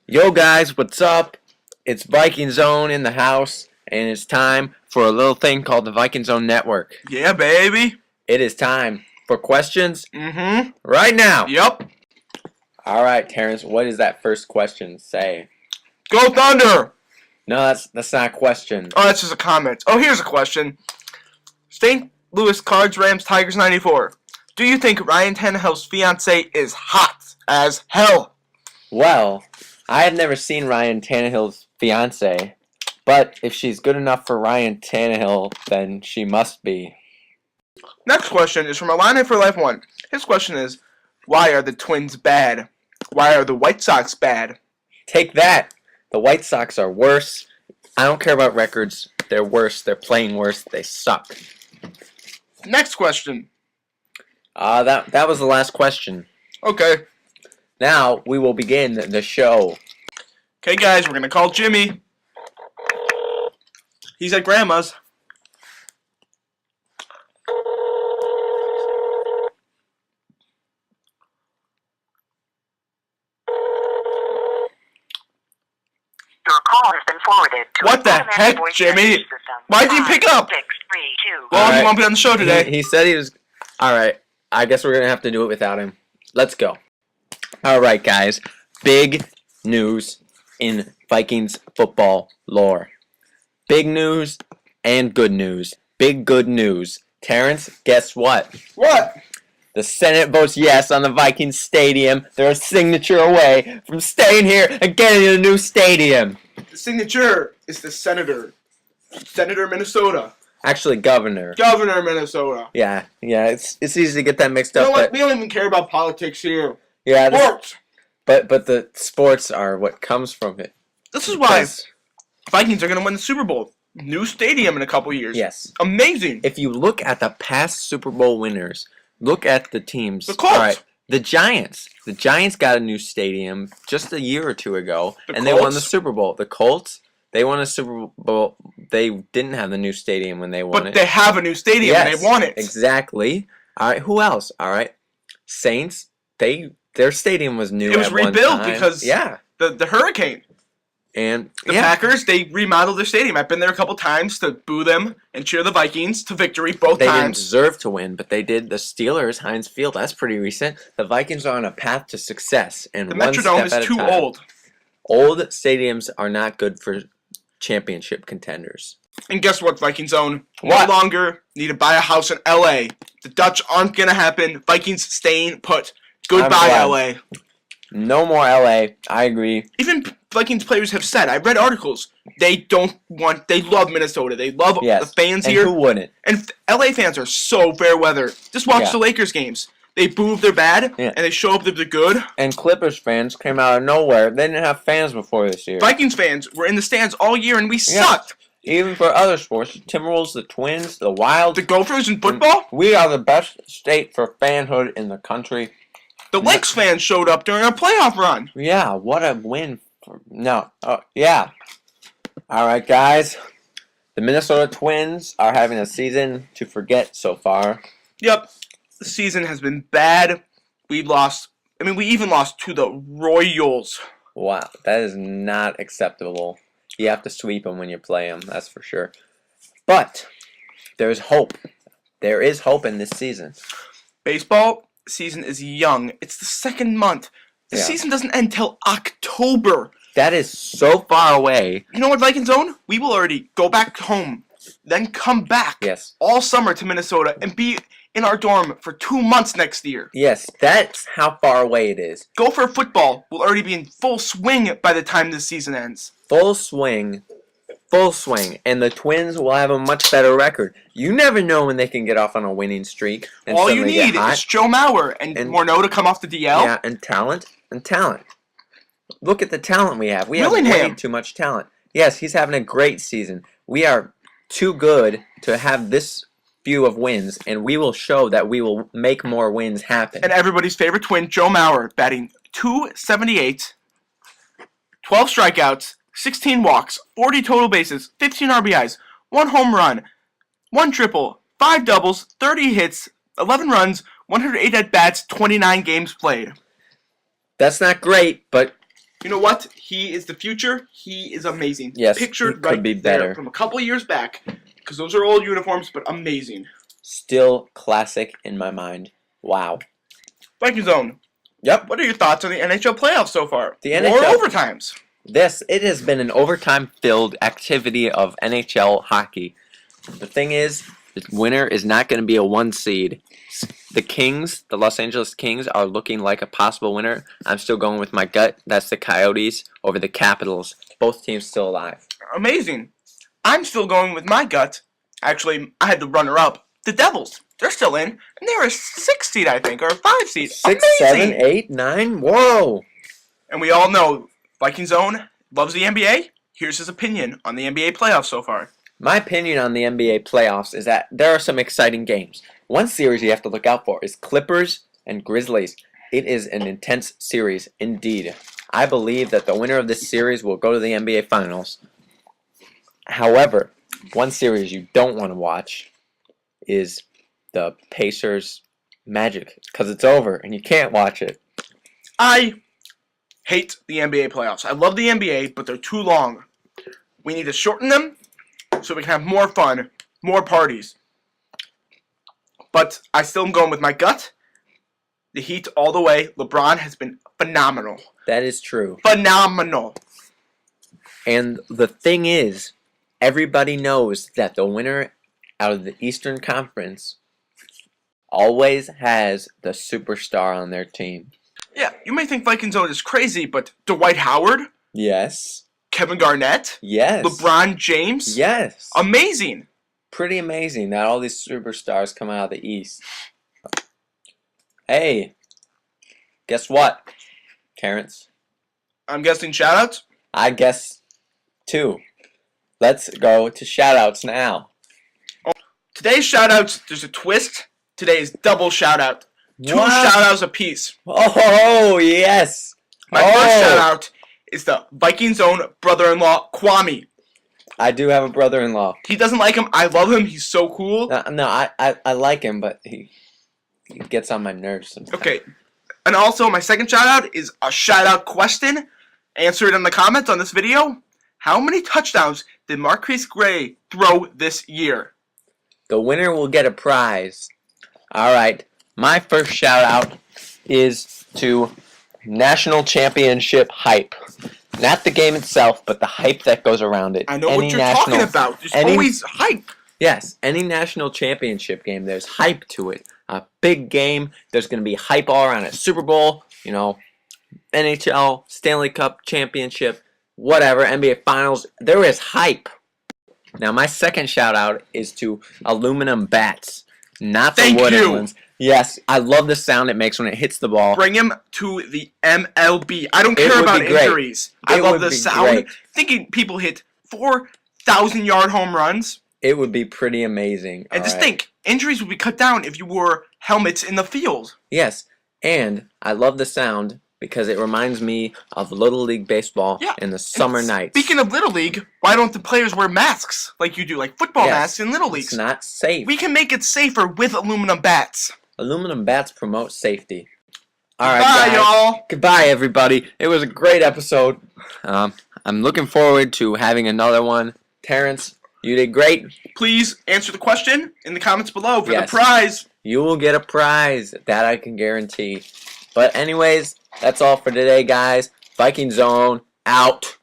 Yo guys, what's up? It's VikingsOwn in the house, and it's time for a little thing called the VikingsOwn Network. Yeah, baby. It is time for questions Mm-hmm. right now. Yep. Alright, Terrance, what does that first question say? Go Thunder! No, that's not a question. Oh, that's just a comment. Oh, here's a question. St. Louis Cards, Rams, Tigers 94. Do you think Ryan Tannehill's fiance is hot as hell? Well, I have never seen Ryan Tannehill's fiance, but if she's good enough for Ryan Tannehill, then she must be. Next question is from Illini for Life 1. His question is, why are the Twins bad? Why are the White Sox bad? Take that! The White Sox are worse. I don't care about records. They're worse. They're playing worse. They suck. Next question. That was the last question. Okay. Now we will begin the show. Okay, guys, we're going to call Jimmy. He's at Grandma's. Your call has been forwarded to What the heck, Jimmy? Why'd you pick up? Well, Alright. he won't be on the show today. He said he was... Alright, I guess we're going to have to do it without him. Let's go. Alright, guys. Big news in Vikings football lore. Big news and good news. Big good news. Terrance, guess what? What? The Senate votes yes on the Vikings stadium. They're a signature away from staying here and getting a new stadium. The signature is the senator. Senator Minnesota. Actually, governor. Governor Minnesota. Yeah, it's easy to get that mixed You up. know what? But We don't even care about politics here. yeah, Sports. but the sports are what comes from it. This is why Because- Vikings are going to win the Super Bowl. New stadium in a couple years. Yes. Amazing. If you look at the past Super Bowl winners, look at the teams. The Colts. All right, the Giants. The Giants got a new stadium just a year or two ago, and they Colts? won the Super Bowl. The Colts, they won a Super Bowl. They didn't have the new stadium when they won But it. they have a new stadium and Yes, they won it. Exactly. All right, who else? All right, Saints. Their stadium was new. It was at one rebuilt time. because the hurricane. And The Packers, they remodeled their stadium. I've been there a couple times to boo them and cheer the Vikings to victory both They didn't times. deserve to win, but they did. The Steelers, Heinz Field, that's pretty recent. The Vikings are on a path to success, and The one Metrodome step is at a too time. old. Old stadiums are not good for championship contenders. And guess what, Vikings own? What? No longer need to buy a house in LA. The Dutch aren't going to happen. Vikings staying put. Goodbye, glad. LA. No more LA. I agree. Even Vikings players have said, I've read articles, they love Minnesota. They love Yes. the fans And here. who wouldn't? And LA fans are so fair weather. Just watch Yeah. the Lakers games. They boo if they're bad, Yeah. and they show up if they're good. And Clippers fans came out of nowhere. They didn't have fans before this year. Vikings fans were in the stands all year, and we sucked. Even for other sports, the Timberwolves, the Twins, the Wild. The Gophers in football, We are the best state for fanhood in the country. the Lynx fans showed up during our playoff run. Yeah, what a win. Yeah. All right, guys. The Minnesota Twins are having a season to forget so far. Yep, the season has been bad. We even lost to the Royals. Wow, that is not acceptable. You have to sweep them when you play them, that's for sure. But there's hope. There is hope in this season. Baseball season is young. It's the second month. The Yeah. season doesn't end till October. That is so far away. You know what, Vikings own? We will already go back home, then come back Yes. all summer to Minnesota and be in our dorm for 2 months next year. Yes, that's how far away it is. Gopher football will already be in full swing by the time this season ends. Full swing. And the Twins will have a much better record. You never know when they can get off on a winning streak. And All you suddenly get need hot. is Joe Mauer and Morneau to come off the DL. Yeah, and talent. Look at the talent we have. We have Willingham. way too much talent. Yes, he's having a great season. We are too good to have this few of wins, and we will show that we will make more wins happen. And everybody's favorite twin, Joe Mauer, batting .278, 12 strikeouts, 16 walks, 40 total bases, 15 RBIs, 1 home run, 1 triple, 5 doubles, 30 hits, 11 runs, 108 at-bats, 29 games played. That's not great, but You know what? He is the future. He is amazing. yes, Pictured it could right be there better. from a couple years back, because those are old uniforms, but amazing. Still classic in my mind. Wow. VikingsOwn. Yep. What are your thoughts on the NHL playoffs so far? The More NHL overtimes. It has been an overtime-filled activity of NHL hockey. The thing is, the winner is not going to be a 1 seed. The Kings, the Los Angeles Kings, are looking like a possible winner. I'm still going with my gut. That's the Coyotes over the Capitals. Both teams still alive. Amazing. I'm still going with my gut. Actually, I had the runner-up. The Devils. They're still in, and they're a 6 seed, I think, or a 5 seed. 6, Amazing. 7, 8, 9. Whoa! And we all know VikingsOwn loves the NBA. Here's his opinion on the NBA playoffs so far. My opinion on the NBA playoffs is that there are some exciting games. One series you have to look out for is Clippers and Grizzlies. It is an intense series indeed. I believe that the winner of this series will go to the NBA Finals. However, one series you don't want to watch is the Pacers Magic, because it's over and you can't watch it. I hate the NBA playoffs. I love the NBA, but they're too long. We need to shorten them so we can have more fun, more parties. But I still am going with my gut. The Heat all the way. LeBron has been phenomenal. That is true. Phenomenal. And the thing is, everybody knows that the winner out of the Eastern Conference always has the superstar on their team. Yeah, you may think VikingsOwn is crazy, but Dwight Howard, Yes. Kevin Garnett, Yes. LeBron James, Yes. amazing. Pretty amazing that all these superstars come out of the East. Hey, guess what, Terrance? I'm guessing shoutouts. I guess too. Let's go to shoutouts now. Today's shoutouts, there's a twist. Today is double shoutout. 2 What? shoutouts apiece. Oh, yes. My first shoutout is the VikingsOwn brother-in-law, Kwame. I do have a brother-in-law. He doesn't like him. I love him. He's so cool. No, I like him, but he gets on my nerves sometimes. Okay. And also, my second shoutout is a shoutout question. Answer it in the comments on this video. How many touchdowns did Marquise Gray throw this year? The winner will get a prize. All right. My first shout-out is to National Championship hype. Not the game itself, but the hype that goes around it. I know what you're talking about. There's always hype. Yes, any national championship game, there's hype to it. A big game, there's going to be hype all around it. Super Bowl, NHL, Stanley Cup Championship, whatever, NBA Finals, there is hype. Now, my second shout out is to aluminum bats, not the wooden ones. Yes, I love the sound it makes when it hits the ball. Bring him to the MLB. I don't care about injuries. I love the sound. Thinking people hit 4,000-yard home runs. It would be pretty amazing. And just think, injuries would be cut down if you wore helmets in the field. Yes, and I love the sound because it reminds me of Little League Baseball in the summer nights. Speaking of Little League, why don't the players wear masks like you do, like football masks in Little Leagues? It's not safe. We can make it safer with aluminum bats. Aluminum bats promote safety. All right, Bye, y'all. Goodbye, everybody. It was a great episode. I'm looking forward to having another one. Terrance, you did great. Please answer the question in the comments below for the prize. You will get a prize. That I can guarantee. But anyways, that's all for today, guys. VikingsOwn out.